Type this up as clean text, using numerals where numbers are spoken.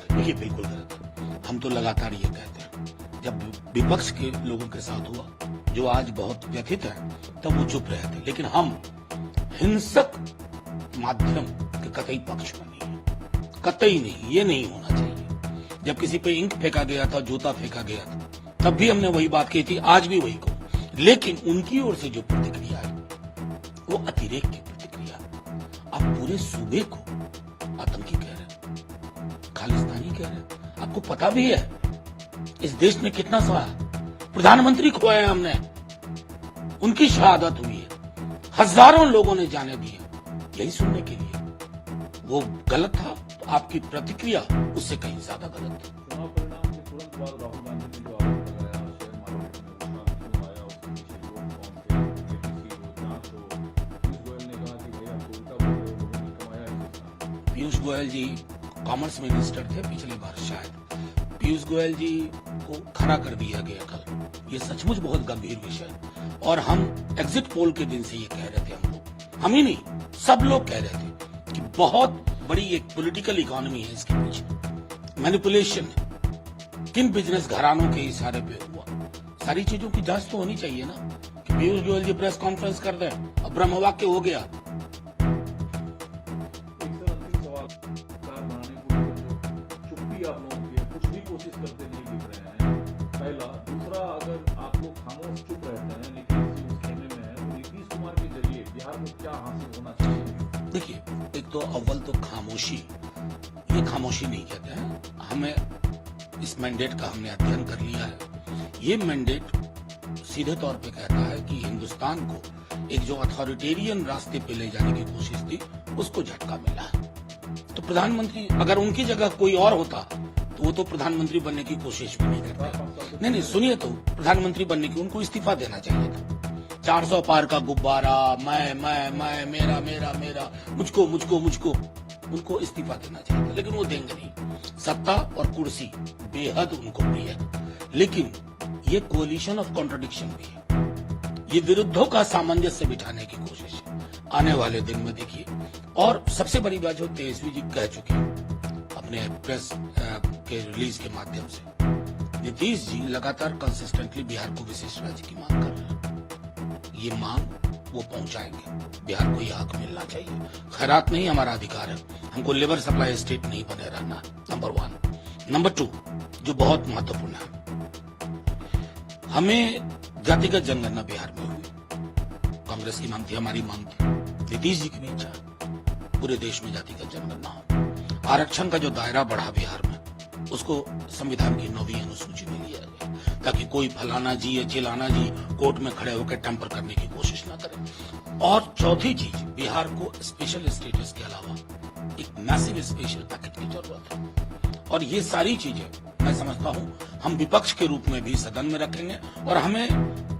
देखिए बिल्कुल गलत है। हम तो लगातार ये कहते हैं, जब विपक्ष के लोगों के साथ हुआ, जो आज बहुत व्यथित है, तब वो चुप रहे थे। लेकिन हम हिंसक माध्यम के कतई पक्ष में नहीं है, कतई नहीं, ये नहीं होना चाहिए। जब किसी पे इंक फेंका गया था, जूता फेंका गया था, तब भी हमने वही बात कही थी, आज भी वही कहूं। लेकिन उनकी ओर से जो प्रतिक्रिया है वो अतिरेक की प्रतिक्रिया। आप पूरे सूबे को आतंकी कह रहे हैं, खालिस्तानी कह रहे हैं। आपको पता भी है इस देश में कितना सा प्रधानमंत्री खोया हमने, उनकी शहादत हुई है, हजारों लोगों ने जाने दी है यही सुनने के लिए। वो गलत था तो आपकी प्रतिक्रिया उससे कहीं ज्यादा गलत थी। चुनाव परिणाम के तुरंत बाद राहुल गांधी ने जो आरोप लगाया शेयर मार्केट में उछाल क्यों आया, उसके पीछे जो जांच हो, पीयूष गोयल ने कहा कि भाई आप तो उल्टा बोल रहे हो, लोगों ने कमाया है। पीयूष गोयल जी कॉमर्स मिनिस्टर थे पिछले बार शायद। पीयूष गोयल जी को खड़ा कर दिया गया कल, ये सचमुच बहुत गंभीर विषय है। और हम एग्जिट पोल के दिन से ये कह रहे थे, हम ही नहीं, सब लोग कह रहे थे कि बहुत बड़ी एक पॉलिटिकल इकोनॉमी है इसके पीछे, मैनिपुलेशन है, किन बिजनेस घरानों के इशारे पे हुआ। सारी चीजों की जांच तो होनी चाहिए ना, कि पीयूष गोयल जी प्रेस कॉन्फ्रेंस कर दें और ब्रह्मवाक्य हो गया। आप लोगों की कुछ भी कोशिश करते नहीं दिख रहे हैं, पहला। दूसरा, अगर आप लोग खामोश चुप रहते हैं, नीतीश जी उस खेमे में है, तो नीतीश कुमार के जरिए बिहार को क्या हासिल होना चाहिए? देखिए, एक तो अव्वल तो खामोशी, ये खामोशी नहीं कहते हैं। हमें इस मैंडेट का हमने अध्ययन कर लिया है। ये मैंडेट सीधे तौर पे कहता है कि हिंदुस्तान को एक जो अथॉरिटेरियन रास्ते पे ले जाने की कोशिश थी, उसको झटका मिला है। तो प्रधानमंत्री, अगर उनकी जगह कोई और होता तो वो तो प्रधानमंत्री बनने की कोशिश भी नहीं करते। नहीं, सुनिए, तो प्रधानमंत्री बनने की उनको इस्तीफा देना चाहिए था। 400 पार का गुब्बारा, मैं, मेरा मेरा मेरा, मुझको मुझको मुझको, उनको इस्तीफा देना चाहिए था। लेकिन वो देंगे नहीं। सत्ता और कुर्सी बेहद उनको प्रिय है, लेकिन ये कोलिशन ऑफ कॉन्ट्रडिक्शन भी है। ये विरुद्धों का सामंजस्य बिठाने की कोशिश है। आने वाले दिन में देखिए। और सबसे बड़ी बात जो तेजस्वी जी कह चुके हैं अपने प्रेस के रिलीज के माध्यम से, नीतीश जी लगातार कंसिस्टेंटली बिहार को विशेष राज्य की मांग कर रहे हैं। ये मांग वो पहुंचाएंगे, बिहार को यह हक मिलना चाहिए। खैरात नहीं हमारा अधिकार है, हमको लेबर सप्लाई स्टेट नहीं बने रहना, नंबर 1। नंबर 2, जो बहुत महत्वपूर्ण है, हमें जातिगत जनगणना बिहार में हुई। कांग्रेस की मांग थी, हमारी मांग थी, नीतीश जी की भी इच्छा है, पूरे देश में जातिगत जनगणना हो। आरक्षण का जो दायरा बढ़ा बिहार में, उसको संविधान की 9वीं अनुसूची में लिया गया, ताकि कोई फलाना जी या चिलाना जी कोर्ट में खड़े होकर टेम्पर करने की कोशिश न करे। और चौथी चीज, बिहार को स्पेशल स्टेटस के अलावा एक मैसिव स्पेशल पैकेज की जरूरत है। और ये सारी चीजें मैं समझता हूं हम विपक्ष के रूप में भी सदन में रखेंगे और हमें